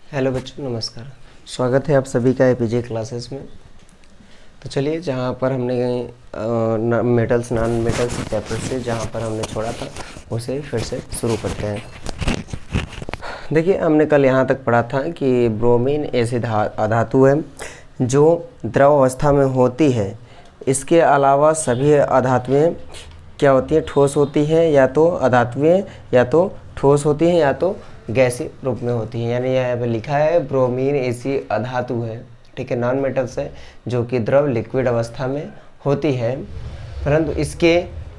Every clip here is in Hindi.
हेलो बच्चों, नमस्कार। स्वागत है आप सभी का एपीजे क्लासेस में। तो चलिए, जहाँ पर हमने मेटल्स नॉन मेटल्स चैप्टर से जहाँ पर हमने छोड़ा था उसे फिर से शुरू करते हैं। देखिए, हमने कल यहाँ तक पढ़ा था कि ब्रोमीन ऐसी अधातु है जो द्रव अवस्था में होती है। इसके अलावा सभी अधातुएँ क्या होती हैं? ठोस होती हैं, या तो अधातुएँ या तो ठोस होती हैं या तो गैसीय रूप में होती है। यानी यहाँ पे लिखा है ब्रोमीन ऐसी अधातु है, ठीक है, नॉन मेटल्स है जो कि द्रव लिक्विड अवस्था में होती है, परंतु इसके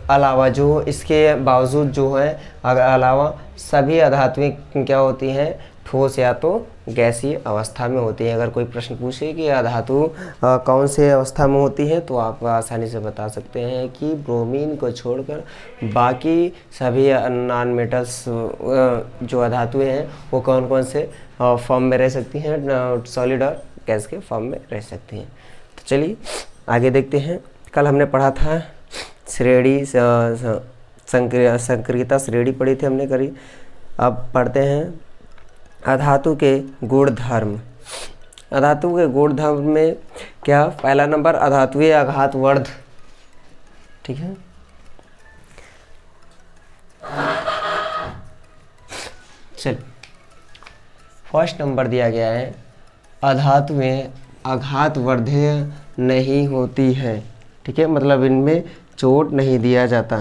अलावा जो इसके बावजूद जो है अलावा सभी अधातुएं क्या होती हैं? ठोस या तो गैसीय अवस्था में होती है। अगर कोई प्रश्न पूछे कि अधातु कौन से अवस्था में होती है तो आप आसानी से बता सकते हैं कि ब्रोमीन को छोड़कर बाकी सभी नॉन मेटल्स जो अधातुएं हैं वो कौन कौन से फॉर्म में रह सकती हैं? सॉलिड और गैस के फॉर्म में रह सकती हैं। तो चलिए आगे देखते हैं। कल हमने पढ़ा था श्रेणी संक्रियता श्रेणी पढ़ी थी हमने करी। अब पढ़ते हैं अधातु के गुण धर्म। अधातु के गुण धर्म में क्या? पहला नंबर अधातुएं आघातवर्ध, ठीक है। चल, फर्स्ट नंबर दिया गया है अधातुएं आघातवर्धीय नहीं होती है, ठीक है, मतलब इनमें चोट नहीं दिया जाता।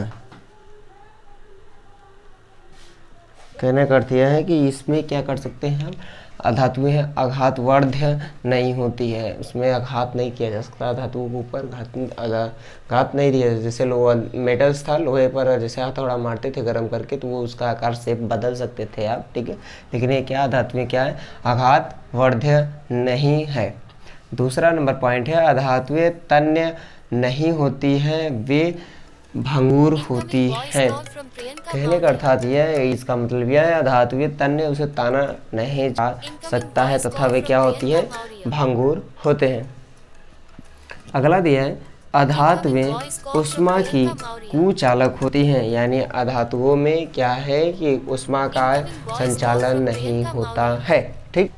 कहने का अर्थ यह है कि इसमें क्या कर सकते हैं हम? अधातुएं आघातवर्ध्य नहीं होती है, उसमें आघात नहीं किया जा सकता। धातुओं के ऊपर घात नहीं दिया। जैसे लोहा मेटल्स था, लोहे पर जैसे हथौड़ा मारते थे गर्म करके तो वो उसका आकार शेप बदल सकते थे आप, ठीक है, लेकिन ये क्या धातुएं क्या है? आघातवर्ध्य नहीं है। दूसरा नंबर पॉइंट है अधातुएं तन्य नहीं होती हैं, वे भंगुर होती है। कहने का अर्थात यह है, इसका मतलब यह है धातुएं तन्य उसे ताना नहीं जा सकता है तथा वे क्या होती है? भंगुर होते हैं। अगला दिया है अधातुएं उष्मा की कुचालक होती हैं, यानी अधातुओं में क्या है कि उष्मा का संचालन नहीं होता है, ठीक।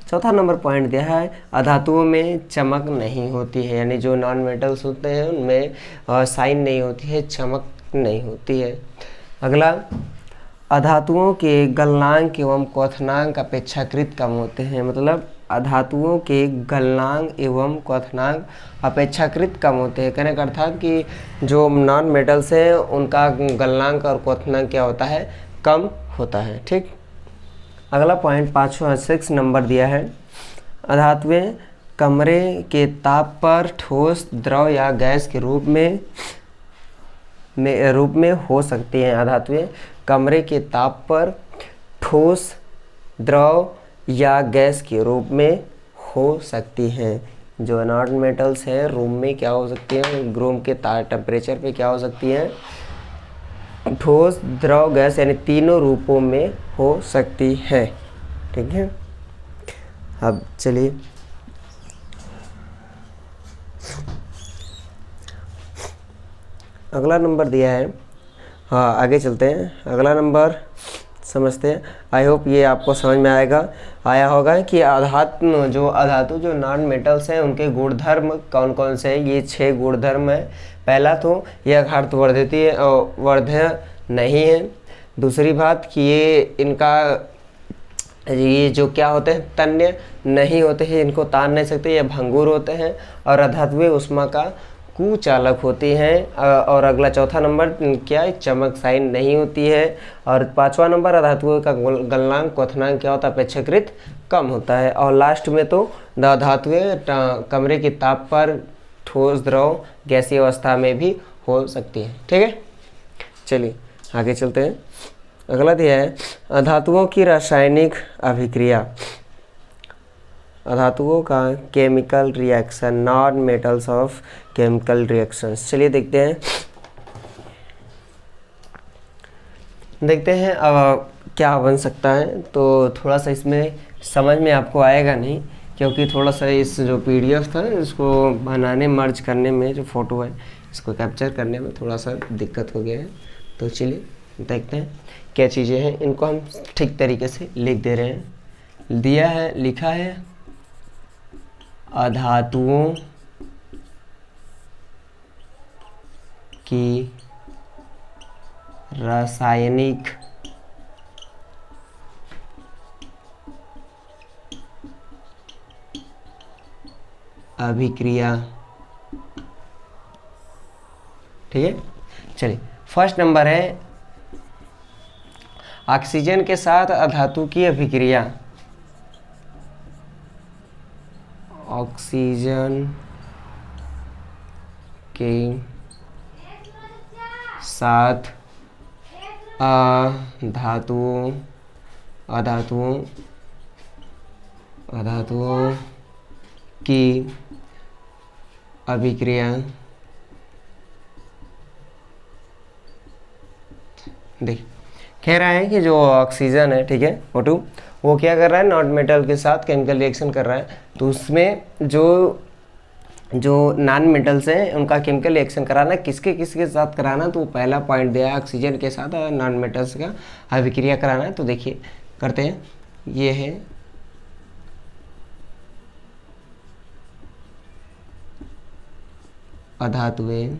चौथा नंबर पॉइंट दिया है अधातुओं में चमक नहीं होती है, यानी जो नॉन मेटल्स होते हैं उनमें साइन नहीं होती है, चमक नहीं होती है। अगला अधातुओं के गलनांक एवं क्वथनांक अपेक्षाकृत कम होते हैं, मतलब अधातुओं के गलनांक एवं क्वथनांक अपेक्षाकृत कम होते हैं। कहने का अर्थात कि जो नॉन मेटल्स हैं उनका गलनांक और क्वथनांक क्या होता है? कम होता है, ठीक। अगला पॉइंट 6 नंबर दिया है अधातुएं कमरे के ताप पर ठोस, द्रव या गैस के रूप में हो सकती हैं। अधातुएं कमरे के ताप पर ठोस, द्रव या गैस के रूप में हो सकती हैं। जो नॉन मेटल्स हैं रूम में क्या हो सकती हैं? रूम के टेम्परेचर पे क्या हो सकती हैं? ठोस, द्रव, गैस, यानी तीनों रूपों में हो सकती है, ठीक है। अब चलिए अगला नंबर दिया है, हाँ आगे चलते हैं। अगला नंबर समझते हैं। आई होप ये आपको समझ में आया होगा कि अधातु जो नॉन मेटल्स हैं उनके गुणधर्म कौन कौन से हैं। ये 6 गुणधर्म है। पहला तो ये आघातवर्धीय नहीं है। दूसरी बात कि ये जो क्या होते हैं? तन्य नहीं होते हैं, इनको तान नहीं सकते, ये भंगुर होते हैं। और अधातुएं उष्मा का कुचालक होती हैं। और अगला चौथा नंबर क्या है? चमक साइन नहीं होती है। और 5वां नंबर अधातुओं का गलनांक क्वथनांक क्या होता है? अपेक्षाकृत कम होता है। और लास्ट में तो धातुएं कमरे के ताप पर ठोस, द्रव, गैसीय अवस्था में भी हो सकती है, ठीक है। चलिए आगे चलते हैं। अगला दिया है धातुओं की रासायनिक अभिक्रिया। धातुओं का chemical reaction, non metals of chemical reactions. चलिए देखते हैं अब क्या बन सकता है। तो थोड़ा सा इसमें समझ में आपको आएगा नहीं, क्योंकि थोड़ा सा इस जो पीडीएफ था इसको बनाने, मर्ज करने में, जो फ़ोटो है इसको कैप्चर करने में थोड़ा सा दिक्कत हो गया है। तो चलिए देखते हैं क्या चीज़ें हैं, इनको हम ठीक तरीके से लिख दे रहे हैं। दिया है, लिखा है अधातुओं की रासायनिक अभिक्रिया। ठीक है, चलिए फर्स्ट नंबर है ऑक्सीजन के साथ अधातु की अभिक्रिया। ऑक्सीजन के साथ अधातुओं की अभिक्रिया। देखिए कह रहा है कि जो ऑक्सीजन है, ठीक है, O2, वो क्या कर रहा है, नॉन मेटल के साथ केमिकल रिएक्शन कर रहा है। तो उसमें जो नॉन मेटल्स हैं उनका केमिकल रिएक्शन कराना किसके किसके साथ कराना, तो पहला पॉइंट दिया है ऑक्सीजन के साथ नॉन मेटल्स का अभिक्रिया कराना है। तो देखिए करते हैं, ये है अधातुएं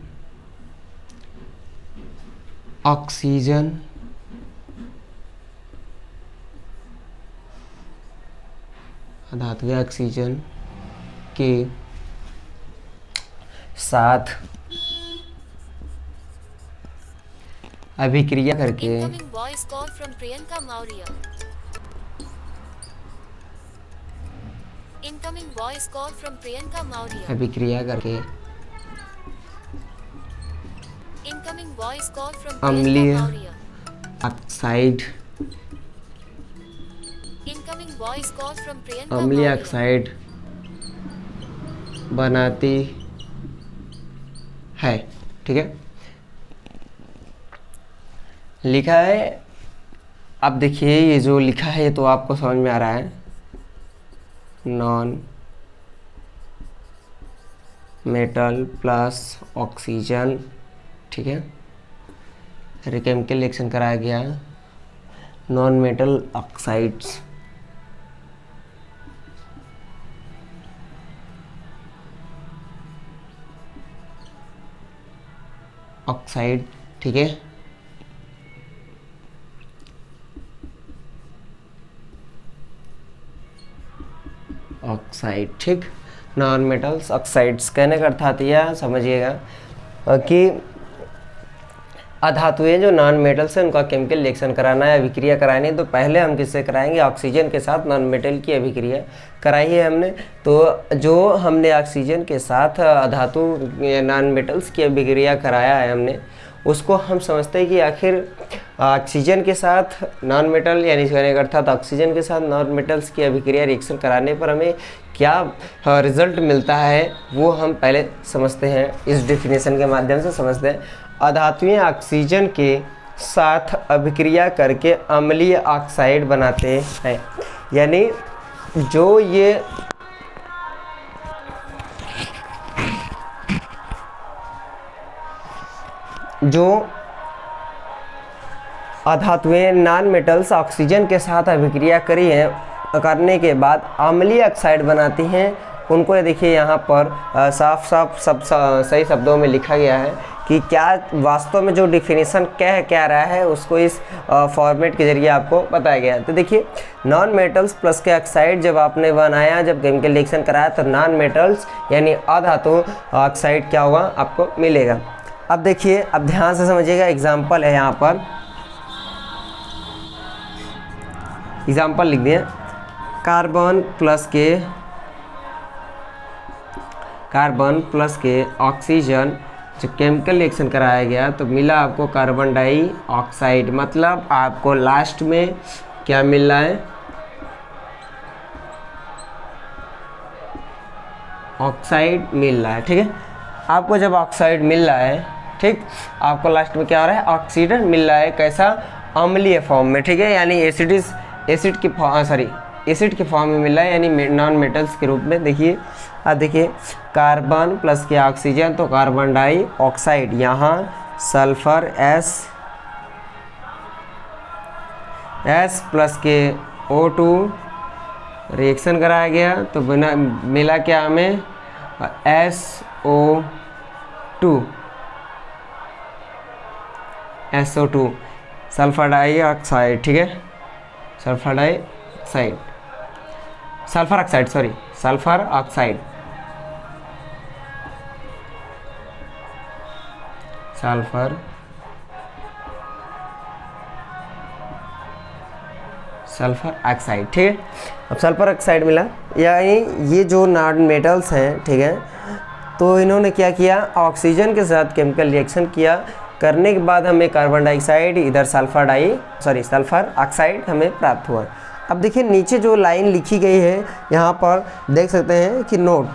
ऑक्सीजन के साथ अभिक्रिया करके अम्लीय ऑक्साइड बनाती है। ठीक है, लिखा है। अब देखिए ये जो लिखा है ये तो आपको समझ में आ रहा है, नॉन मेटल प्लस ऑक्सीजन। ठीक है, केमिकल रिएक्शन कराया गया नॉन मेटल ऑक्साइड्स ऑक्साइड। ठीक है, ऑक्साइड, ठीक, नॉन मेटल्स ऑक्साइड्स। कहने का अर्थात यह समझिएगा कि अधातुएं जो नॉन मेटल्स हैं उनका केमिकल रिएक्शन कराना है, अभिक्रिया करानी है। तो पहले हम किससे कराएंगे, ऑक्सीजन के साथ नॉन मेटल की अभिक्रिया कराई है हमने। तो जो हमने ऑक्सीजन के साथ अधातु नॉन मेटल्स की अभिक्रिया कराया है हमने, उसको हम समझते हैं कि आखिर ऑक्सीजन के साथ नॉन मेटल यानी कहने का अर्थात ऑक्सीजन के साथ नॉन मेटल्स की अभिक्रिया रिएक्शन कराने पर हमें क्या रिजल्ट मिलता है वो हम पहले समझते हैं, इस डेफिनेशन के माध्यम से समझते हैं। अधातुएं ऑक्सीजन के साथ अभिक्रिया करके अम्लीय ऑक्साइड बनाते हैं। यानी जो अधातुएं नॉन मेटल्स ऑक्सीजन के साथ अभिक्रिया करने के बाद अम्लीय ऑक्साइड बनाती हैं, उनको देखिए यहाँ पर साफ सही शब्दों में लिखा गया है कि क्या वास्तव में जो डिफिनीशन कह रहा है उसको इस फॉर्मेट के जरिए आपको बताया गया है। तो देखिए नॉन मेटल्स प्लस के ऑक्साइड जब आपने बनाया, जब केमिकल रिएक्शन कराया तो नॉन मेटल्स यानी अधातु ऑक्साइड क्या होगा आपको मिलेगा। अब देखिए, अब ध्यान से समझिएगा, एग्जाम्पल है, यहाँ पर एग्जाम्पल लिख दिए, कार्बन प्लस के ऑक्सीजन जो केमिकल रिएक्शन कराया गया तो मिला आपको कार्बन डाइऑक्साइड। मतलब आपको लास्ट में क्या मिल रहा है, ऑक्साइड मिल रहा है। ठीक है, आपको जब ऑक्साइड मिल रहा है, ठीक, आपको लास्ट में क्या हो रहा है, ऑक्सीजन मिल रहा है। कैसा, अम्लीय फॉर्म में। ठीक है, यानी एसिड के फॉर्म में मिल रहा है, यानी नॉन मेटल्स के रूप में। देखिए, अब देखिए कार्बन प्लस के ऑक्सीजन तो कार्बन डाइऑक्साइड, यहाँ सल्फर एस प्लस के O2 रिएक्शन कराया गया तो बना मिला क्या हमें, SO2 सल्फर डाइऑक्साइड, ठीक है, sulphur dioxide, sulphur oxide, sorry sulphur oxide, sulphur oxide, ठीक है। अब सल्फर ऑक्साइड मिला, यानी ये जो नॉन मेटल्स हैं, ठीक है, तो इन्होंने क्या किया, ऑक्सीजन के साथ केमिकल रिएक्शन किया, करने के बाद हमें कार्बन डाइऑक्साइड, इधर सल्फर ऑक्साइड हमें प्राप्त हुआ। अब देखिए नीचे जो लाइन लिखी गई है यहाँ पर देख सकते हैं कि नोट।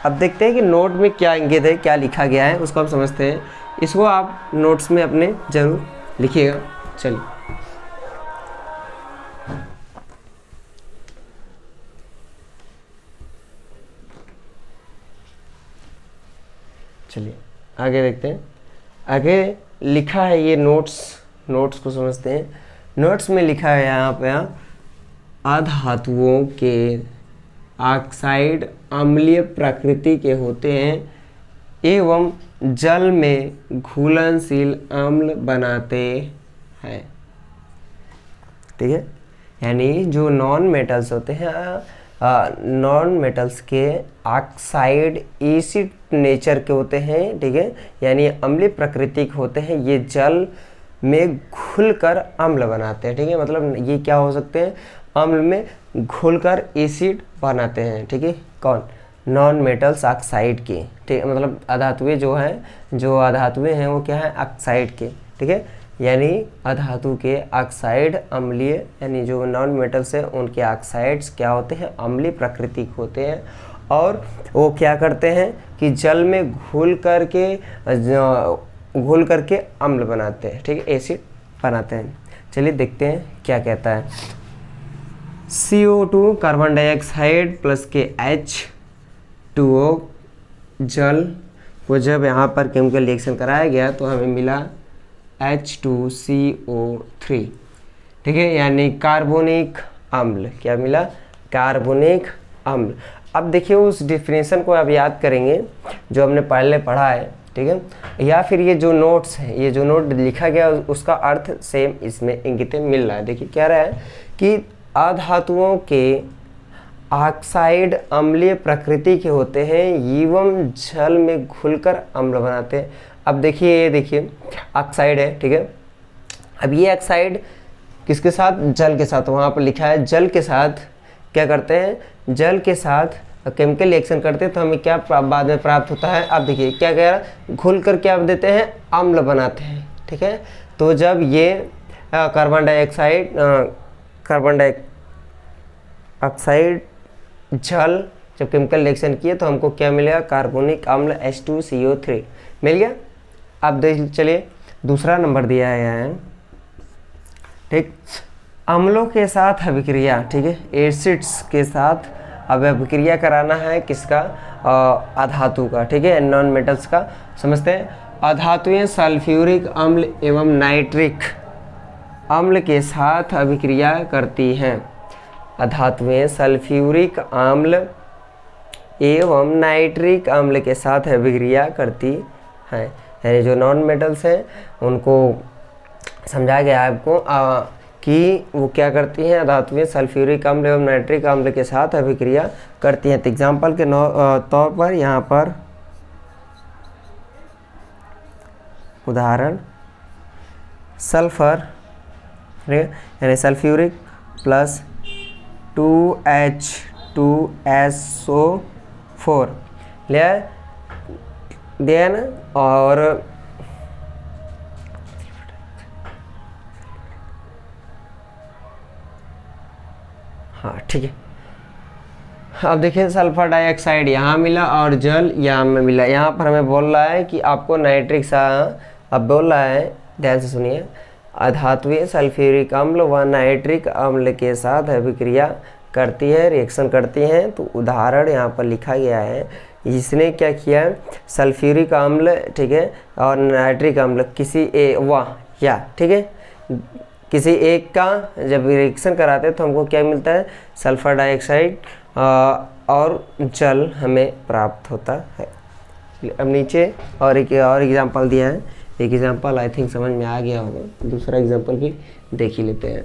अब देखते हैं कि नोट में क्या इंगित है, क्या लिखा गया है, उसको हम समझते हैं। इसको आप नोट्स में अपने जरूर लिखिएगा। चलिए आगे देखते हैं। आगे लिखा है ये नोट्स को समझते हैं। नोट्स में लिखा है यहाँ पे, अधातुओं के ऑक्साइड अम्लीय प्रकृति के होते हैं एवं जल में घुलनशील अम्ल बनाते हैं, ठीक है। यानी जो नॉन मेटल्स होते हैं, नॉन मेटल्स के ऑक्साइड एसिड नेचर के होते हैं, ठीक है, यानी अम्लीय प्रकृति के होते हैं। ये जल में घुलकर अम्ल बनाते हैं, ठीक है। मतलब ये क्या हो सकते हैं, अम्ल में घुलकर एसिड बनाते हैं, ठीक है। कौन, नॉन मेटल्स ऑक्साइड के, ठीक है। मतलब अधातुएं जो अधातुएं हैं वो क्या है, ऑक्साइड के, ठीक है। यानी अधातु के ऑक्साइड अम्लीय, यानी जो नॉन मेटल्स है उनके ऑक्साइड्स क्या होते हैं, अम्लीय प्रकृति के होते हैं, और वो क्या करते हैं कि जल में घुल करके अम्ल बनाते हैं, ठीक है, एसिड बनाते हैं। चलिए देखते हैं क्या कहता है। CO2 कार्बन डाइऑक्साइड प्लस के H2O जल को जब यहाँ पर केमिकल रिएक्शन कराया गया तो हमें मिला H2CO3, ठीक है, यानी कार्बोनिक अम्ल। क्या मिला, कार्बोनिक अम्ल। अब देखिए उस डिफिनेशन को आप याद करेंगे जो हमने पहले पढ़ा है, ठीक है, या फिर ये जो नोट्स है, ये जो नोट लिखा गया उसका अर्थ सेम इसमें इंगित मिल रहा है। देखिए क्या रहा है कि अधातुओं के ऑक्साइड अम्लीय प्रकृति के होते हैं एवं जल में घुलकर अम्ल बनाते हैं। अब देखिए, ये देखिए ऑक्साइड है, ठीक है। अब ये ऑक्साइड किसके साथ, जल के साथ, वहाँ पर लिखा है जल के साथ क्या करते हैं, जल के साथ केमिकल रिएक्शन करते हैं तो हमें क्या बाद में प्राप्त होता है। अब देखिए क्या कह रहा है, घुल कर क्या देते हैं, अम्ल बनाते हैं, ठीक है। तो जब ये कार्बन डाइऑक्साइड जल जब केमिकल रिएक्शन किए तो हमको क्या मिलेगा, कार्बोनिक अम्ल H2CO3 मिल गया। अब देख चलिए दूसरा नंबर दिया है, ठीक, अम्लों के साथ अभिक्रिया, ठीक है, एसिड्स के साथ अब अभिक्रिया कराना है किसका, अधातु का, ठीक है, नॉन मेटल्स का। समझते हैं, अधातुएं सल्फ्यूरिक अम्ल एवं नाइट्रिक अम्ल के साथ अभिक्रिया करती हैं। अधातुएं सल्फ्यूरिक अम्ल एवं नाइट्रिक अम्ल के साथ अभिक्रिया करती हैं। यानी जो नॉन मेटल्स हैं उनको समझाया गया है आपको कि वो क्या करती हैं, धातुएं सल्फ्यूरिक अम्ल एवं नाइट्रिक अम्ल के साथ अभिक्रिया करती हैं। तो एग्जाम्पल के तौर पर यहाँ पर उदाहरण, सल्फर, यानी सल्फ्यूरिक प्लस 2H2SO4 लिया दिया ना, और हाँ ठीक है। अब देखिए सल्फर डाइऑक्साइड यहाँ मिला और जल यहाँ में मिला। यहाँ पर हमें बोल रहा है कि आपको नाइट्रिक अब बोल रहा है, ध्यान से सुनिए, अधातुएं सल्फ्यूरिक अम्ल व नाइट्रिक अम्ल के साथ अभिक्रिया करती है, रिएक्शन करती हैं। तो उदाहरण यहाँ पर लिखा गया है, इसने क्या किया, सल्फ्यूरिक अम्ल, ठीक है, और नाइट्रिक अम्ल किसी या ठीक है, किसी एक का जब रिएक्शन कराते हैं तो हमको क्या मिलता है, सल्फर डाइऑक्साइड और जल हमें प्राप्त होता है। अब नीचे और एक और एग्जांपल दिया है, एक एग्जांपल आई थिंक समझ में आ गया होगा, दूसरा एग्जांपल भी देख ही लेते हैं।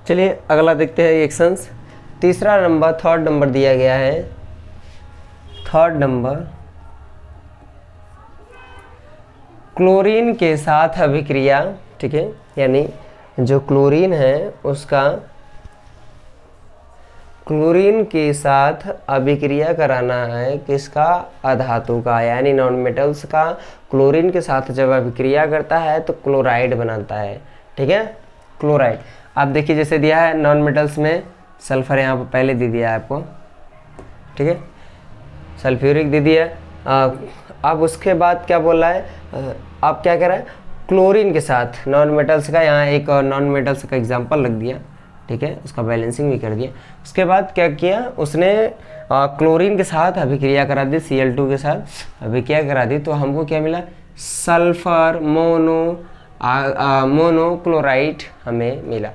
चलिए अगला देखते हैं रिएक्शंस। तीसरा नंबर, थर्ड नंबर दिया गया है, थर्ड नंबर, क्लोरीन के साथ अभिक्रिया, ठीक है, यानी जो क्लोरीन है उसका क्लोरीन के साथ अभिक्रिया कराना है, किसका, अधातु का, यानी नॉन मेटल्स का क्लोरीन के साथ जब अभिक्रिया करता है तो क्लोराइड बनाता है, ठीक है, क्लोराइड। आप देखिए जैसे दिया है नॉन मेटल्स में सल्फर यहाँ पर पहले दे दिया है आपको, ठीक है, सल्फ्यूरिक दे दिया। अब उसके बाद क्या बोल रहा है, आप क्या कह रहा है, क्लोरीन के साथ नॉन मेटल्स का, यहाँ एक नॉन मेटल्स का एग्जांपल रख दिया, ठीक है, उसका बैलेंसिंग भी कर दिया। उसके बाद क्या किया उसने, क्लोरीन के साथ अभिक्रिया करा दी, Cl2 के साथ अभिक्रिया करा दी, तो हमको क्या मिला, सल्फर मोनोक्लोराइड हमें मिला,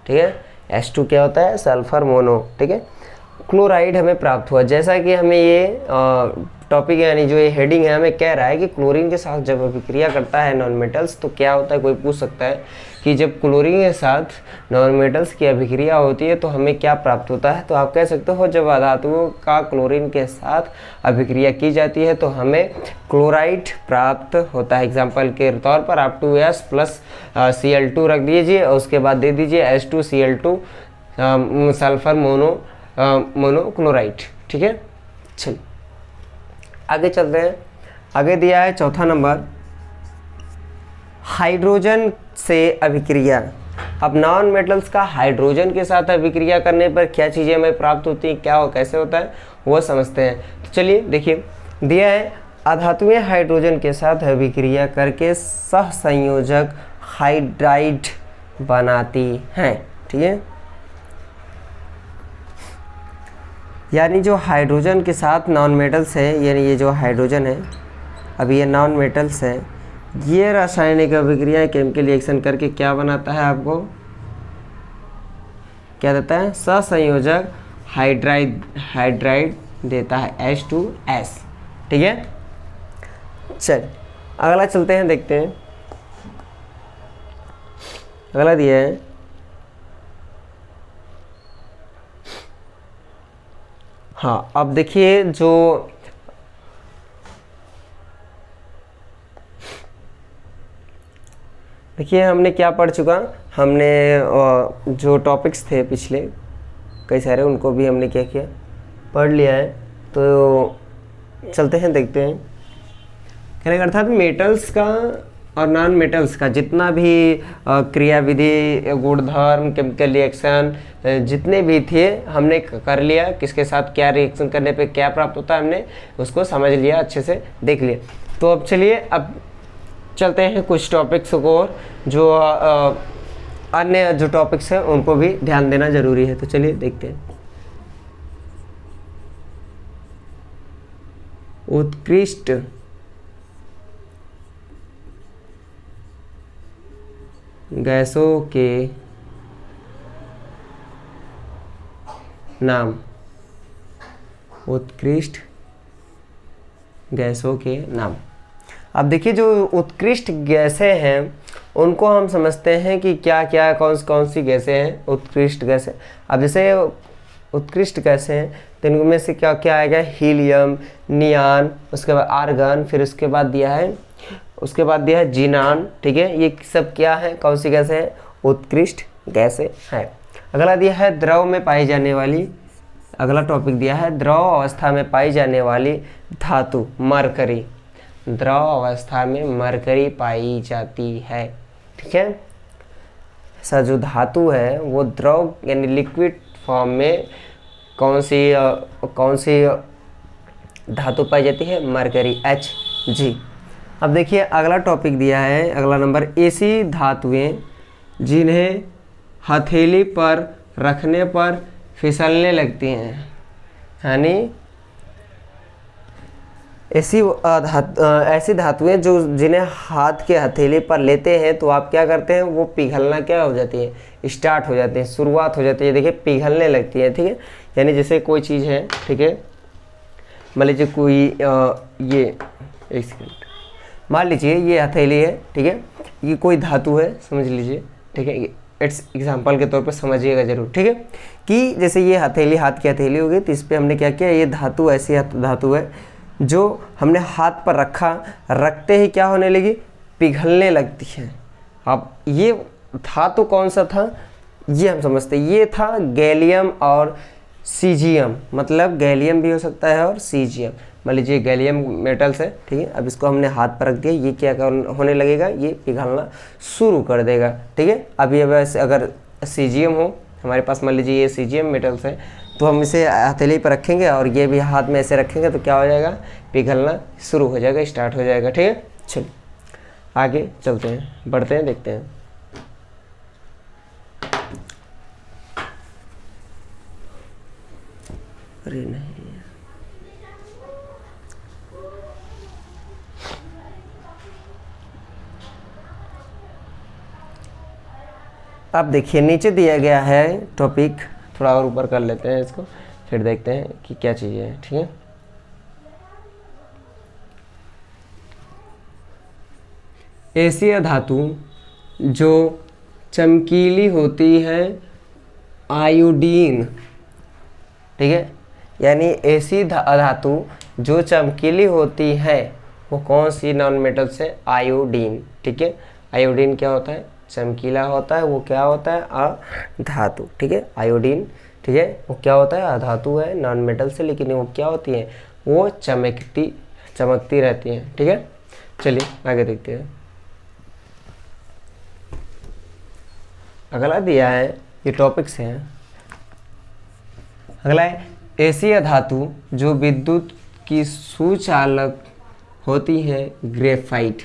ठीक है, H2 क्या होता है, सल्फर मोनो, ठीक है, क्लोराइड हमें प्राप्त हुआ। जैसा कि हमें ये टॉपिक यानी जो ये हेडिंग है हमें कह रहा है कि क्लोरीन के साथ जब अभिक्रिया करता है नॉन मेटल्स तो क्या होता है, कोई पूछ सकता है कि जब क्लोरीन के साथ नॉन मेटल्स की अभिक्रिया होती है तो हमें क्या प्राप्त होता है, तो आप कह सकते हो जब अधातुओं का क्लोरीन के साथ अभिक्रिया की जाती है तो हमें क्लोराइड प्राप्त होता है। एग्जाम्पल के तौर पर आप 2s प्लस Cl2 रख दीजिए और उसके बाद दे दीजिए H2Cl2 सल्फर मोनोक्लोराइड, ठीक है। चलिए आगे चलते हैं। आगे दिया है चौथा नंबर, हाइड्रोजन से अभिक्रिया। अब नॉन मेटल्स का हाइड्रोजन के साथ अभिक्रिया करने पर क्या चीज़ें हमें प्राप्त होती हैं, क्या हो, कैसे होता है वो समझते हैं। तो चलिए देखिए, दिया है अधातुएं हाइड्रोजन के साथ अभिक्रिया करके सहसंयोजक हाइड्राइड बनाती हैं, ठीक है, यानी जो हाइड्रोजन के साथ नॉन मेटल्स है, यानी ये जो हाइड्रोजन है, अब ये नॉन मेटल्स है, ये रासायनिक अभिक्रिया केमिकल रिएक्शन करके क्या बनाता है, आपको क्या देता है, सहसंयोजक हाइड्राइड देता है H2S, ठीक है। चल अगला चलते हैं, देखते हैं अगला दिया है हाँ। अब देखिए देखिए हमने क्या पढ़ चुका, हमने जो टॉपिक्स थे पिछले कई सारे उनको भी हमने क्या किया, पढ़ लिया है। तो चलते हैं देखते हैं। कहने का अर्थात मेटल्स का और नॉन मेटल्स का जितना भी क्रियाविधि, गुणधर्म, केमिकल रिएक्शन जितने भी थे हमने कर लिया, किसके साथ क्या रिएक्शन करने पे क्या प्राप्त होता है हमने उसको समझ लिया, अच्छे से देख लिया। तो अब चलिए अब चलते हैं कुछ टॉपिक्स को, और जो अन्य जो टॉपिक्स हैं उनको भी ध्यान देना जरूरी है। तो चलिए देखते हैं। उत्कृष्ट गैसों के नाम, उत्कृष्ट गैसों के नाम। अब देखिए जो उत्कृष्ट गैसें हैं उनको हम समझते हैं कि क्या क्या कौन सी गैसें हैं उत्कृष्ट गैसें। अब जैसे उत्कृष्ट गैसें हैं तो इनमें से क्या क्या आएगा, हीलियम, नियान, उसके बाद आर्गन, फिर उसके बाद दिया है जीनान, ठीक है। ये सब क्या है, कौन सी गैसें हैं, उत्कृष्ट गैसें हैं। अगला दिया है द्रव में पाई जाने वाली, अगला टॉपिक दिया है द्रव अवस्था में पाई जाने वाली धातु मरकरी। द्रव अवस्था में मरकरी पाई जाती है, ठीक है। ऐसा जो धातु है वो द्रव यानी लिक्विड फॉर्म में कौन सी धातु पाई जाती है, मरकरी, Hg। अब देखिए अगला टॉपिक दिया है, अगला नंबर, ऐसी धातुएं जिन्हें हथेली पर रखने पर फिसलने लगती हैं। यानी ऐसी धातुएं जो जिन्हें हाथ के हथेली पर लेते हैं तो आप क्या करते हैं, वो पिघलना क्या हो जाती है, स्टार्ट हो जाती है, शुरुआत हो जाती है। देखिए पिघलने लगती है, ठीक है। यानी जैसे कोई चीज़ है, ठीक है, मान लीजिए कोई ये एक सेकंड, मान लीजिए ये हथेली है, ठीक है, ये कोई धातु है, समझ लीजिए, ठीक है, इट्स एग्जाम्पल के तौर पर समझिएगा जरूर, ठीक है, कि जैसे ये हथेली, हाथ की हथेली होगी, तो इस पर हमने क्या किया, ये धातु ऐसी धातु है जो हमने हाथ पर रखा, रखते ही क्या होने लगी, पिघलने लगती है। अब ये धातु कौन सा था, ये हम समझते हैं, ये था गैलियम और सीजियम, मतलब गैलियम भी हो सकता है और सीजियम। मान लीजिए गैलियम मेटल्स है, ठीक है, अब इसको हमने हाथ पर रख दिया, ये क्या होने लगेगा, ये पिघलना शुरू कर देगा, ठीक है। अभी वैसे अगर सीजियम हो हमारे पास, मान लीजिए ये सीजियम मेटल्स है, तो हम इसे हथेली पर रखेंगे और ये भी हाथ में ऐसे रखेंगे तो क्या हो जाएगा, पिघलना शुरू हो जाएगा, स्टार्ट हो जाएगा, ठीक है। चलिए आगे चलते हैं, बढ़ते हैं, देखते हैं। अरे नहीं, अब देखिए नीचे दिया गया है टॉपिक, थोड़ा और ऊपर कर लेते हैं इसको, फिर देखते हैं कि क्या चीज़ें हैं, ठीक है। एशिया धातु जो चमकीली होती है, आयोडीन, ठीक है, यानी ऐसी धातु जो चमकीली होती है वो कौन सी नॉन मेटल से, आयोडीन, ठीक है। आयोडीन क्या होता है, चमकीला होता है, वो क्या होता है, अधातु, ठीक है। आयोडीन, ठीक है, वो क्या होता है, अधातु है, नॉन मेटल से, लेकिन वो क्या होती है, वो चमकती रहती है, ठीक है। चलिए आगे देखते हैं। अगला दिया है, ये टॉपिक्स हैं। अगला है एशिया धातु जो विद्युत की सुचालक होती है, ग्रेफाइट,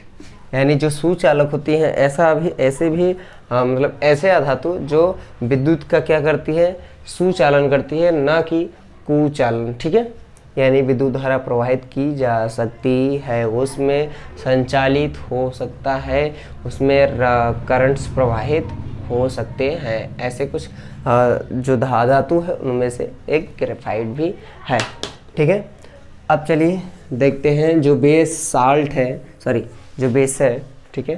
यानी जो सुचालक होती हैं, ऐसे भी मतलब ऐसे अधातु जो विद्युत का क्या करती है, सुचालन करती है, ना कि कुचालन, ठीक है। यानी विद्युत धारा प्रवाहित की जा सकती है, उसमें संचालित हो सकता है, उसमें करंट्स प्रवाहित हो सकते हैं, ऐसे कुछ जो धातु है उनमें से एक ग्रेफाइट भी है, ठीक है। अब चलिए देखते हैं जो बेस साल्ट है, सॉरी जो बेस है, ठीक है,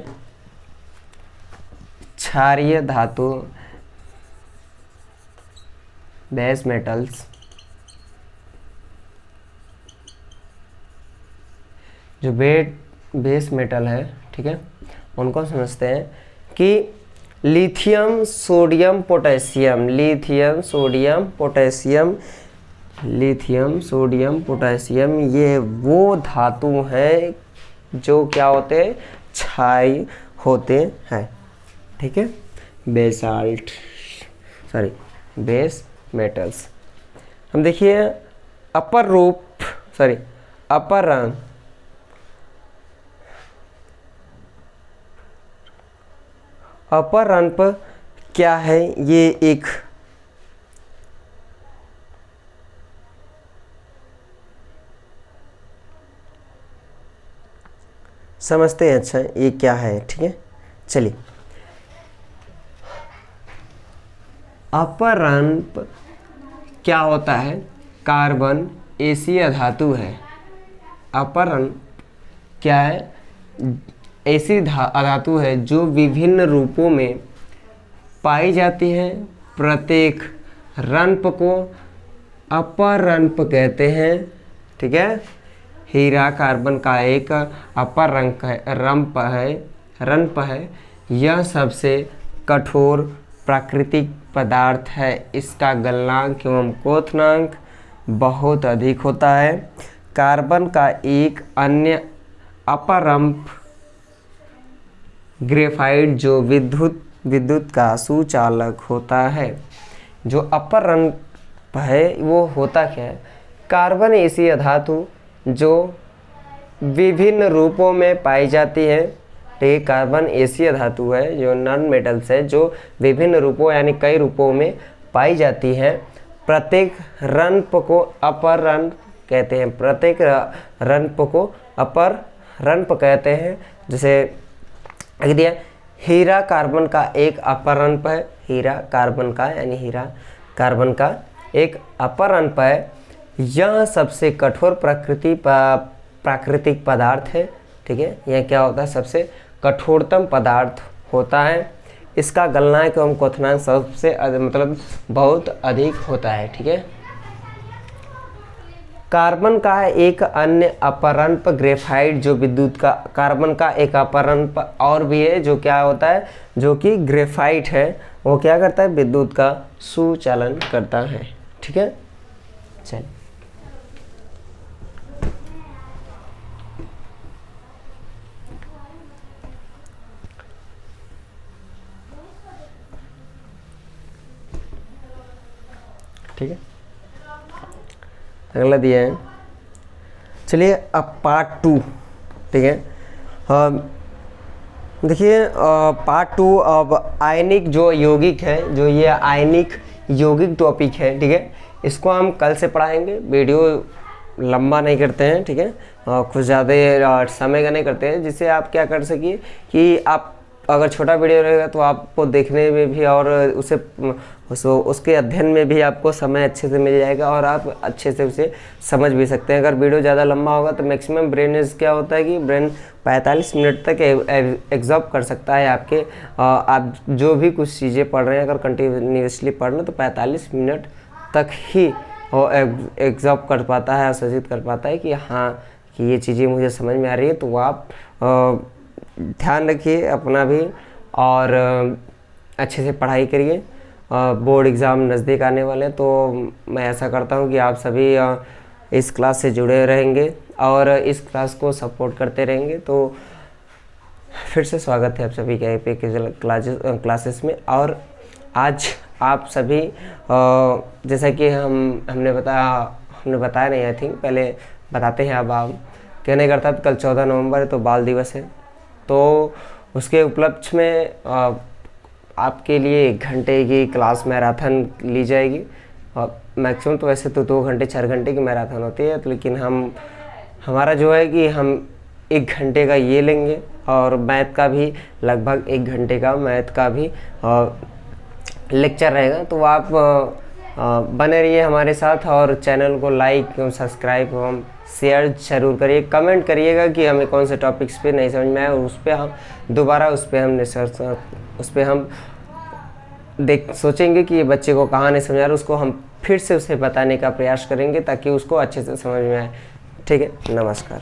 क्षारीय धातु, बेस मेटल्स, जो बेस मेटल है, ठीक है, उनको समझते हैं कि lithium sodium potassium, lithium sodium potassium, lithium sodium potassium, ये वो धातु हैं जो क्या होते हैं, क्षारीय होते हैं, ठीक है। Basalt, sorry base metals. हम देखिए अपर रंग, अपर रन पर क्या है, ये एक समझते हैं, अच्छा ये क्या है, ठीक है। चलिए अपर रन पर क्या होता है, कार्बन एशिया धातु है। अपर रन क्या है, ऐसी धातु है जो विभिन्न रूपों में पाई जाती है, प्रत्येक रंप को अपर रंप कहते हैं, ठीक है। हीरा कार्बन का एक अपर रंप है, यह सबसे कठोर प्राकृतिक पदार्थ है, इसका गलनांक एवं क्वथनांक बहुत अधिक होता है। कार्बन का एक अन्य अपर रंप ग्रेफाइट जो विद्युत का सुचालक होता है। जो अपर रंप है वो होता क्या है, कार्बन एशिया धातु जो विभिन्न रूपों में पाई जाती है, ठीक, कार्बन एशिया धातु है जो नॉन मेटल्स है, जो विभिन्न रूपों यानी कई रूपों में पाई जाती हैं। प्रत्येक रंप को अपर रंप कहते हैं। प्रत्येक रंप को अपर रंप कहते हैं। जैसे लिख दिया, हीरा कार्बन का एक अपर रंप है। हीरा कार्बन का यानी हीरा कार्बन का एक अपर रंप है। यह सबसे कठोर प्राकृतिक पदार्थ है। ठीक है, यह क्या होता है? सबसे कठोरतम पदार्थ होता है। इसका गलनांक एवं क्वथनांक सबसे मतलब बहुत अधिक होता है। ठीक है, कार्बन का एक अन्य अपरंप ग्रेफाइट, जो विद्युत का कार्बन का एक अपरंप और भी है जो क्या होता है, जो कि ग्रेफाइट है। वो क्या करता है? विद्युत का सुचालन करता है। ठीक है, चलिए ठीक है, अगला दिया है। चलिए अब पार्ट 2। ठीक है, देखिए पार्ट 2 अब आयनिक जो यौगिक है, जो ये आयनिक यौगिक टॉपिक है। ठीक है, इसको हम कल से पढ़ाएंगे। वीडियो लंबा नहीं करते हैं। ठीक है, कुछ ज़्यादा समय का नहीं करते हैं, जिससे आप क्या कर सकिए कि आप अगर छोटा वीडियो रहेगा तो आपको देखने में भी और उसके अध्ययन में भी आपको समय अच्छे से मिल जाएगा और आप अच्छे से उसे समझ भी सकते हैं। अगर वीडियो ज़्यादा लंबा होगा तो मैक्सिमम ब्रेन क्या होता है कि ब्रेन 45 मिनट तक एब्जॉर्ब कर सकता है आपके। आप जो भी कुछ चीज़ें पढ़ रहे हैं अगर कंटिन्यूसली पढ़ रहे हैं तो 45 मिनट तक ही वो एब्जॉर्ब कर पाता है, आश्वासित कर पाता है कि हाँ कि ये चीज़ें मुझे समझ में आ रही है। तो आप ध्यान रखिए अपना भी और अच्छे से पढ़ाई करिए। बोर्ड एग्ज़ाम नज़दीक आने वाले हैं, तो मैं ऐसा करता हूँ कि आप सभी इस क्लास से जुड़े रहेंगे और इस क्लास को सपोर्ट करते रहेंगे। तो फिर से स्वागत है आप सभी का एपी क्लासेस में। और आज आप सभी जैसा कि हमने बताया नहीं, आई थिंक पहले बताते हैं। अब आप कहने का अर्थात कल 14 नवंबर है तो बाल दिवस है, तो उसके उपलक्ष्य में आपके लिए 1 घंटे की क्लास मैराथन ली जाएगी। मैक्सिमम तो वैसे तो 2 घंटे 4 घंटे की मैराथन होती है, तो लेकिन हमारा जो है कि हम 1 घंटे का ये लेंगे और मैथ का भी लगभग 1 घंटे का मैथ का भी लेक्चर रहेगा। तो आप बने रहिए हमारे साथ और चैनल को लाइक सब्सक्राइब एवं शेयर जरूर करिए। कमेंट करिएगा कि हमें कौन से टॉपिक्स पे नहीं समझ में आया और उस पर हम दोबारा उस पर हम सोचेंगे कि ये बच्चे को कहाँ नहीं समझ आ रहा, उसको हम फिर से उसे बताने का प्रयास करेंगे ताकि उसको अच्छे से समझ में आए। ठीक है, नमस्कार।